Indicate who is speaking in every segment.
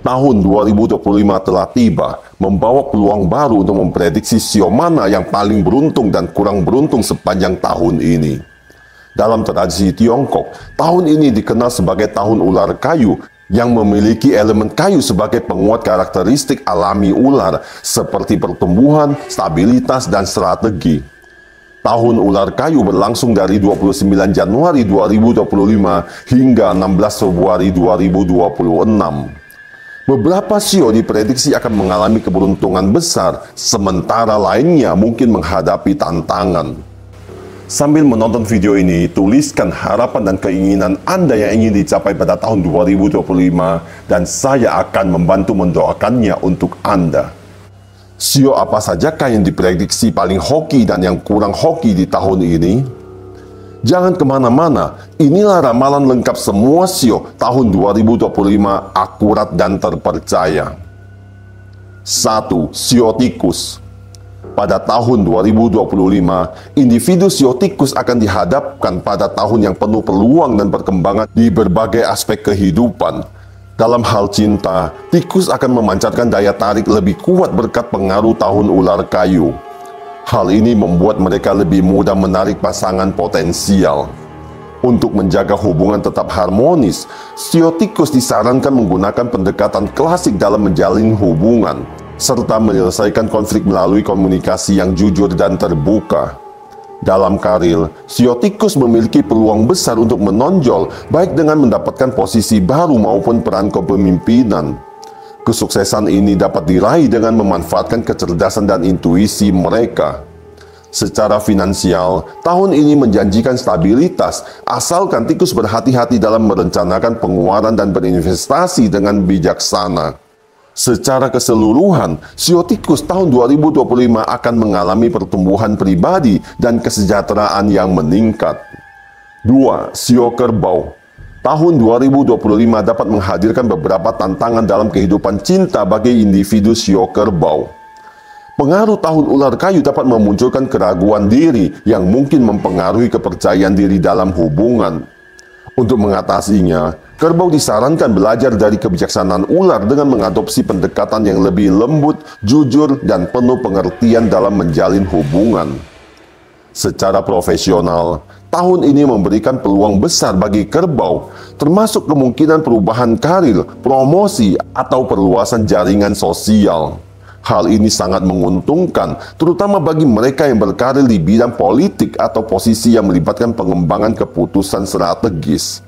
Speaker 1: Tahun 2025 telah tiba, membawa peluang baru untuk memprediksi sio mana yang paling beruntung dan kurang beruntung sepanjang tahun ini. Dalam tradisi Tiongkok, tahun ini dikenal sebagai tahun ular kayu yang memiliki elemen kayu sebagai penguat karakteristik alami ular seperti pertumbuhan, stabilitas, dan strategi. Tahun ular kayu berlangsung dari 29 Januari 2025 hingga 16 Februari 2026. Beberapa sio diprediksi akan mengalami keberuntungan besar, sementara lainnya mungkin menghadapi tantangan. Sambil menonton video ini, tuliskan harapan dan keinginan Anda yang ingin dicapai pada tahun 2025 dan saya akan membantu mendoakannya untuk Anda. Sio apa sajakah yang diprediksi paling hoki dan yang kurang hoki di tahun ini? Jangan kemana-mana, inilah ramalan lengkap semua sio tahun 2025 akurat dan terpercaya. 1. Sio tikus. Pada tahun 2025, individu sio tikus akan dihadapkan pada tahun yang penuh peluang dan perkembangan di berbagai aspek kehidupan. Dalam hal cinta, tikus akan memancarkan daya tarik lebih kuat berkat pengaruh tahun ular kayu. Hal ini membuat mereka lebih mudah menarik pasangan potensial. Untuk menjaga hubungan tetap harmonis, sio tikus disarankan menggunakan pendekatan klasik dalam menjalin hubungan, serta menyelesaikan konflik melalui komunikasi yang jujur dan terbuka. Dalam karir, sio tikus memiliki peluang besar untuk menonjol, baik dengan mendapatkan posisi baru maupun peran kepemimpinan. Kesuksesan ini dapat diraih dengan memanfaatkan kecerdasan dan intuisi mereka. Secara finansial, tahun ini menjanjikan stabilitas, asalkan tikus berhati-hati dalam merencanakan pengeluaran dan berinvestasi dengan bijaksana. Secara keseluruhan, sio tikus tahun 2025 akan mengalami pertumbuhan pribadi dan kesejahteraan yang meningkat. 2. Sio kerbau. Tahun 2025 dapat menghadirkan beberapa tantangan dalam kehidupan cinta bagi individu sio kerbau. Pengaruh tahun ular kayu dapat memunculkan keraguan diri yang mungkin mempengaruhi kepercayaan diri dalam hubungan. Untuk mengatasinya, kerbau disarankan belajar dari kebijaksanaan ular dengan mengadopsi pendekatan yang lebih lembut, jujur, dan penuh pengertian dalam menjalin hubungan. Secara profesional, tahun ini memberikan peluang besar bagi kerbau, termasuk kemungkinan perubahan karir, promosi, atau perluasan jaringan sosial. Hal ini sangat menguntungkan, terutama bagi mereka yang berkarir di bidang politik atau posisi yang melibatkan pengembangan keputusan strategis.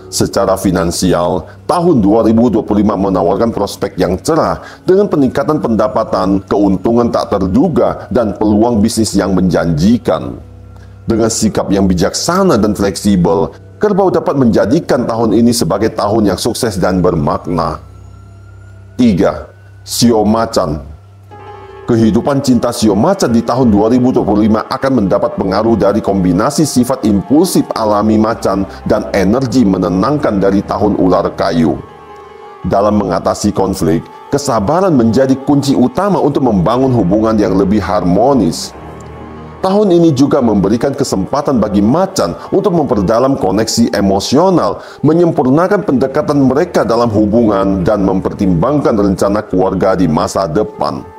Speaker 1: Secara finansial, tahun 2025 menawarkan prospek yang cerah dengan peningkatan pendapatan, keuntungan tak terduga, dan peluang bisnis yang menjanjikan. Dengan sikap yang bijaksana dan fleksibel, kerbau dapat menjadikan tahun ini sebagai tahun yang sukses dan bermakna. 3. Sio macan. Kehidupan cinta sio macan di tahun 2025 akan mendapat pengaruh dari kombinasi sifat impulsif alami macan dan energi menenangkan dari tahun ular kayu. Dalam mengatasi konflik, kesabaran menjadi kunci utama untuk membangun hubungan yang lebih harmonis. Tahun ini juga memberikan kesempatan bagi macan untuk memperdalam koneksi emosional, menyempurnakan pendekatan mereka dalam hubungan, dan mempertimbangkan rencana keluarga di masa depan.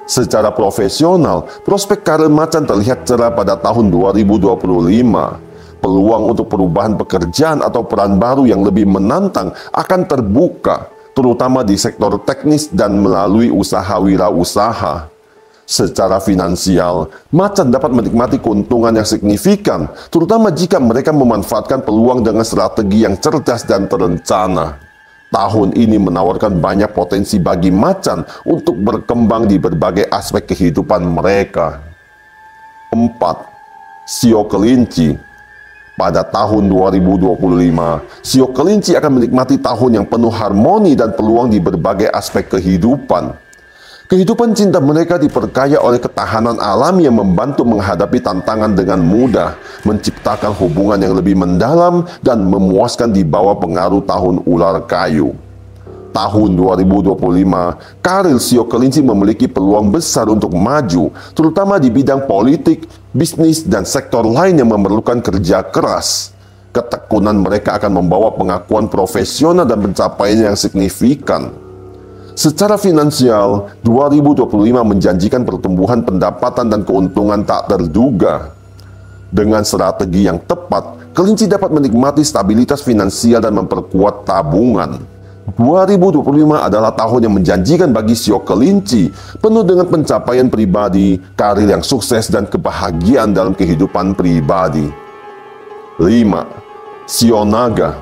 Speaker 1: Secara profesional, prospek karir macan terlihat cerah pada tahun 2025. Peluang untuk perubahan pekerjaan atau peran baru yang lebih menantang akan terbuka, terutama di sektor teknis dan melalui usaha wirausaha. Secara finansial, macan dapat menikmati keuntungan yang signifikan, terutama jika mereka memanfaatkan peluang dengan strategi yang cerdas dan terencana. Tahun ini menawarkan banyak potensi bagi macan untuk berkembang di berbagai aspek kehidupan mereka. 4. Sio kelinci. Pada tahun 2025, sio kelinci akan menikmati tahun yang penuh harmoni dan peluang di berbagai aspek kehidupan. Kehidupan cinta mereka diperkaya oleh ketahanan alami yang membantu menghadapi tantangan dengan mudah, menciptakan hubungan yang lebih mendalam dan memuaskan di bawah pengaruh tahun ular kayu. Tahun 2025, karir sio kelinci memiliki peluang besar untuk maju, terutama di bidang politik, bisnis, dan sektor lain yang memerlukan kerja keras. Ketekunan mereka akan membawa pengakuan profesional dan pencapaian yang signifikan. Secara finansial, 2025 menjanjikan pertumbuhan pendapatan dan keuntungan tak terduga. Dengan strategi yang tepat, kelinci dapat menikmati stabilitas finansial dan memperkuat tabungan. 2025 adalah tahun yang menjanjikan bagi sio kelinci, penuh dengan pencapaian pribadi, karir yang sukses, dan kebahagiaan dalam kehidupan pribadi. 5. Sio naga.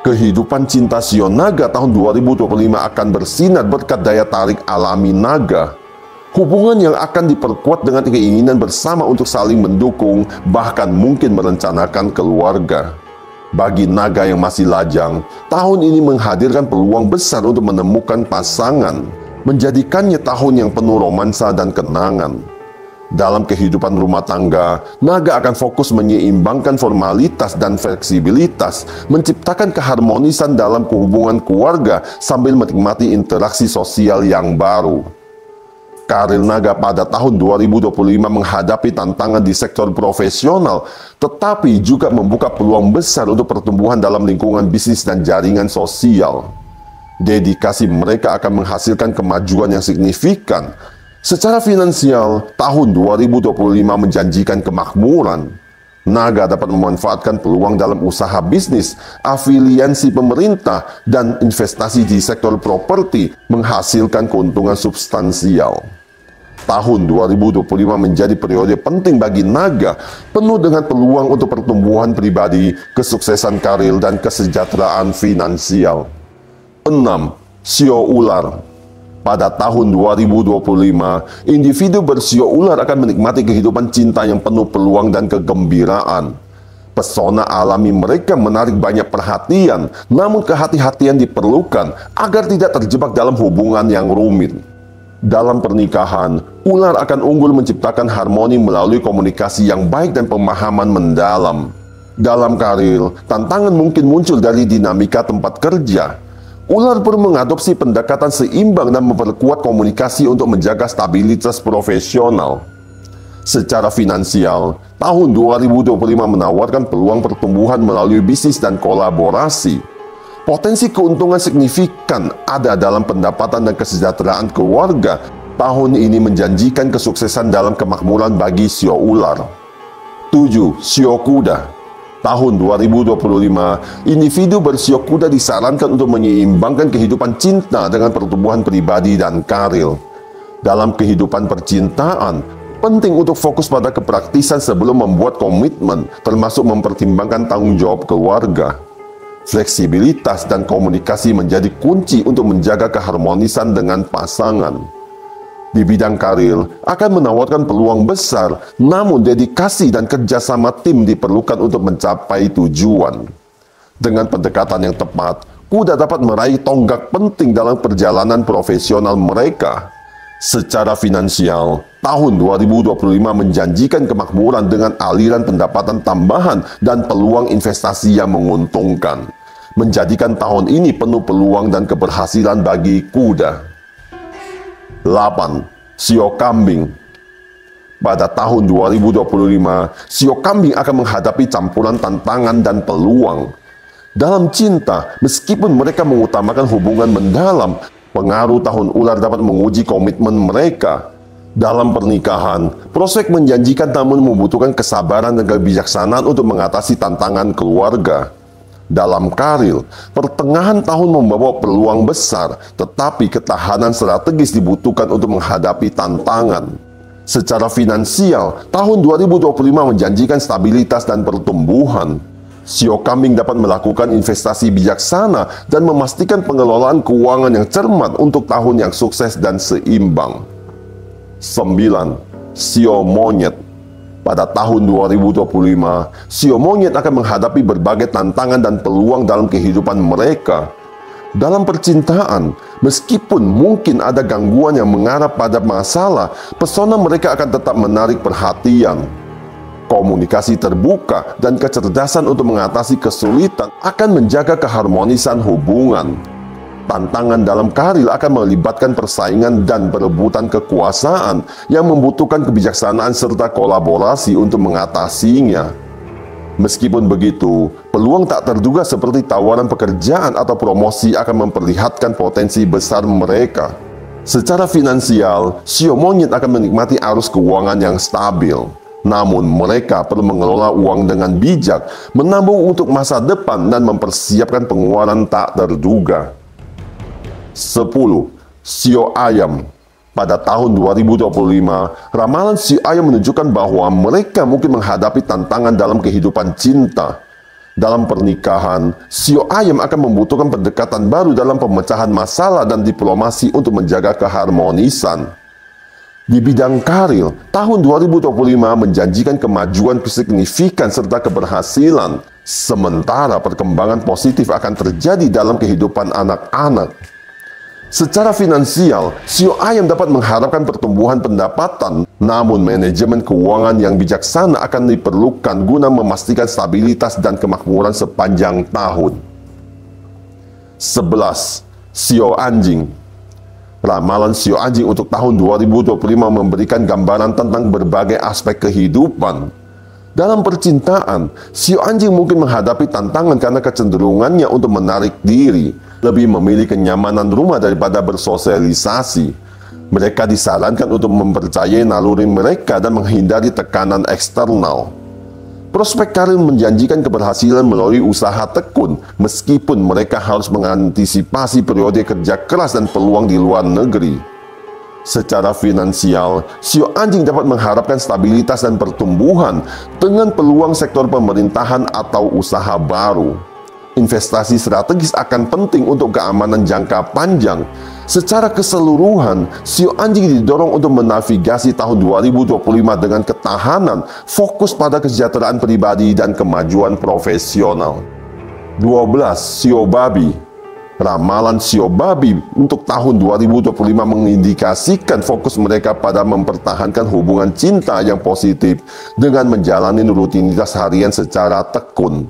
Speaker 1: Kehidupan cinta sio naga tahun 2025 akan bersinar berkat daya tarik alami naga. Hubungan yang akan diperkuat dengan keinginan bersama untuk saling mendukung, bahkan mungkin merencanakan keluarga. Bagi naga yang masih lajang, tahun ini menghadirkan peluang besar untuk menemukan pasangan, menjadikannya tahun yang penuh romansa dan kenangan. Dalam kehidupan rumah tangga, naga akan fokus menyeimbangkan formalitas dan fleksibilitas, menciptakan keharmonisan dalam hubungan keluarga sambil menikmati interaksi sosial yang baru. Karir naga pada tahun 2025 menghadapi tantangan di sektor profesional, tetapi juga membuka peluang besar untuk pertumbuhan dalam lingkungan bisnis dan jaringan sosial. Dedikasi mereka akan menghasilkan kemajuan yang signifikan. Secara finansial, tahun 2025 menjanjikan kemakmuran. Naga dapat memanfaatkan peluang dalam usaha bisnis, afiliasi pemerintah, dan investasi di sektor properti, menghasilkan keuntungan substansial. Tahun 2025 menjadi periode penting bagi naga, penuh dengan peluang untuk pertumbuhan pribadi, kesuksesan karir, dan kesejahteraan finansial. 6. Sio ular. Pada tahun 2025, individu bersio ular akan menikmati kehidupan cinta yang penuh peluang dan kegembiraan. Pesona alami mereka menarik banyak perhatian, namun kehati-hatian diperlukan agar tidak terjebak dalam hubungan yang rumit. Dalam pernikahan, ular akan unggul menciptakan harmoni melalui komunikasi yang baik dan pemahaman mendalam. Dalam karir, tantangan mungkin muncul dari dinamika tempat kerja. Ular perlu mengadopsi pendekatan seimbang dan memperkuat komunikasi untuk menjaga stabilitas profesional. Secara finansial, tahun 2025 menawarkan peluang pertumbuhan melalui bisnis dan kolaborasi. Potensi keuntungan signifikan ada dalam pendapatan dan kesejahteraan keluarga. Tahun ini menjanjikan kesuksesan dalam kemakmuran bagi sio ular. 7. Sio kuda. Tahun 2025, individu bersio kuda disarankan untuk menyeimbangkan kehidupan cinta dengan pertumbuhan pribadi dan karir. Dalam kehidupan percintaan, penting untuk fokus pada kepraktisan sebelum membuat komitmen, termasuk mempertimbangkan tanggung jawab keluarga. Fleksibilitas dan komunikasi menjadi kunci untuk menjaga keharmonisan dengan pasangan. Di bidang karir, akan menawarkan peluang besar, namun dedikasi dan kerjasama tim diperlukan untuk mencapai tujuan. Dengan pendekatan yang tepat, kuda dapat meraih tonggak penting dalam perjalanan profesional mereka. Secara finansial, tahun 2025 menjanjikan kemakmuran dengan aliran pendapatan tambahan dan peluang investasi yang menguntungkan, menjadikan tahun ini penuh peluang dan keberhasilan bagi kuda. 8. Sio kambing. Pada tahun 2025, sio kambing akan menghadapi campuran tantangan dan peluang. Dalam cinta, meskipun mereka mengutamakan hubungan mendalam, pengaruh tahun ular dapat menguji komitmen mereka. Dalam pernikahan, prospek menjanjikan namun membutuhkan kesabaran dan kebijaksanaan untuk mengatasi tantangan keluarga. Dalam karir, pertengahan tahun membawa peluang besar, tetapi ketahanan strategis dibutuhkan untuk menghadapi tantangan. Secara finansial, tahun 2025 menjanjikan stabilitas dan pertumbuhan. Sio kambing dapat melakukan investasi bijaksana dan memastikan pengelolaan keuangan yang cermat untuk tahun yang sukses dan seimbang. 9. Sio monyet. Pada tahun 2025, sio monyet akan menghadapi berbagai tantangan dan peluang dalam kehidupan mereka. Dalam percintaan, meskipun mungkin ada gangguan yang mengarah pada masalah, pesona mereka akan tetap menarik perhatian. Komunikasi terbuka dan kecerdasan untuk mengatasi kesulitan akan menjaga keharmonisan hubungan. Tantangan dalam karir akan melibatkan persaingan dan perebutan kekuasaan yang membutuhkan kebijaksanaan serta kolaborasi untuk mengatasinya. Meskipun begitu, peluang tak terduga seperti tawaran pekerjaan atau promosi akan memperlihatkan potensi besar mereka. Secara finansial, sio monyet akan menikmati arus keuangan yang stabil. Namun mereka perlu mengelola uang dengan bijak, menabung untuk masa depan dan mempersiapkan pengeluaran tak terduga. 10. Sio ayam. Pada tahun 2025, ramalan sio ayam menunjukkan bahwa mereka mungkin menghadapi tantangan dalam kehidupan cinta. Dalam pernikahan, sio ayam akan membutuhkan pendekatan baru dalam pemecahan masalah dan diplomasi untuk menjaga keharmonisan. Di bidang karir, tahun 2025 menjanjikan kemajuan signifikan serta keberhasilan, sementara perkembangan positif akan terjadi dalam kehidupan anak-anak. Secara finansial, sio ayam dapat mengharapkan pertumbuhan pendapatan, namun manajemen keuangan yang bijaksana akan diperlukan guna memastikan stabilitas dan kemakmuran sepanjang tahun. 11. Sio anjing. Ramalan sio anjing untuk tahun 2025 memberikan gambaran tentang berbagai aspek kehidupan. Dalam percintaan, sio anjing mungkin menghadapi tantangan karena kecenderungannya untuk menarik diri, lebih memilih kenyamanan rumah daripada bersosialisasi. Mereka disarankan untuk mempercayai naluri mereka dan menghindari tekanan eksternal. Prospek karir menjanjikan keberhasilan melalui usaha tekun, meskipun mereka harus mengantisipasi periode kerja keras dan peluang di luar negeri. Secara finansial, sio anjing dapat mengharapkan stabilitas dan pertumbuhan dengan peluang sektor pemerintahan atau usaha baru. Investasi strategis akan penting untuk keamanan jangka panjang. Secara keseluruhan, sio anjing didorong untuk menavigasi tahun 2025 dengan ketahanan, fokus pada kesejahteraan pribadi dan kemajuan profesional. 12. Sio babi. Ramalan sio babi untuk tahun 2025 mengindikasikan fokus mereka pada mempertahankan hubungan cinta yang positif dengan menjalani rutinitas harian secara tekun.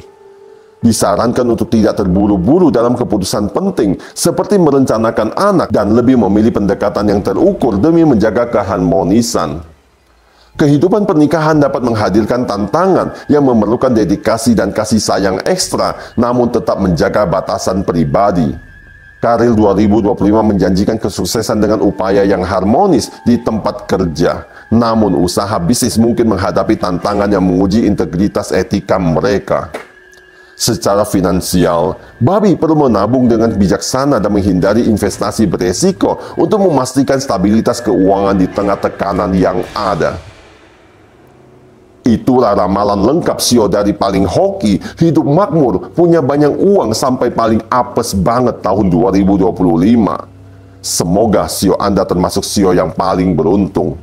Speaker 1: Disarankan untuk tidak terburu-buru dalam keputusan penting seperti merencanakan anak dan lebih memilih pendekatan yang terukur demi menjaga keharmonisan. Kehidupan pernikahan dapat menghadirkan tantangan yang memerlukan dedikasi dan kasih sayang ekstra, namun tetap menjaga batasan pribadi. Karir 2025 menjanjikan kesuksesan dengan upaya yang harmonis di tempat kerja, namun usaha bisnis mungkin menghadapi tantangan yang menguji integritas etika mereka. Secara finansial, babi perlu menabung dengan bijaksana dan menghindari investasi beresiko untuk memastikan stabilitas keuangan di tengah tekanan yang ada. Itulah ramalan lengkap sio dari paling hoki, hidup makmur, punya banyak uang sampai paling apes banget tahun 2025. Semoga sio Anda termasuk sio yang paling beruntung.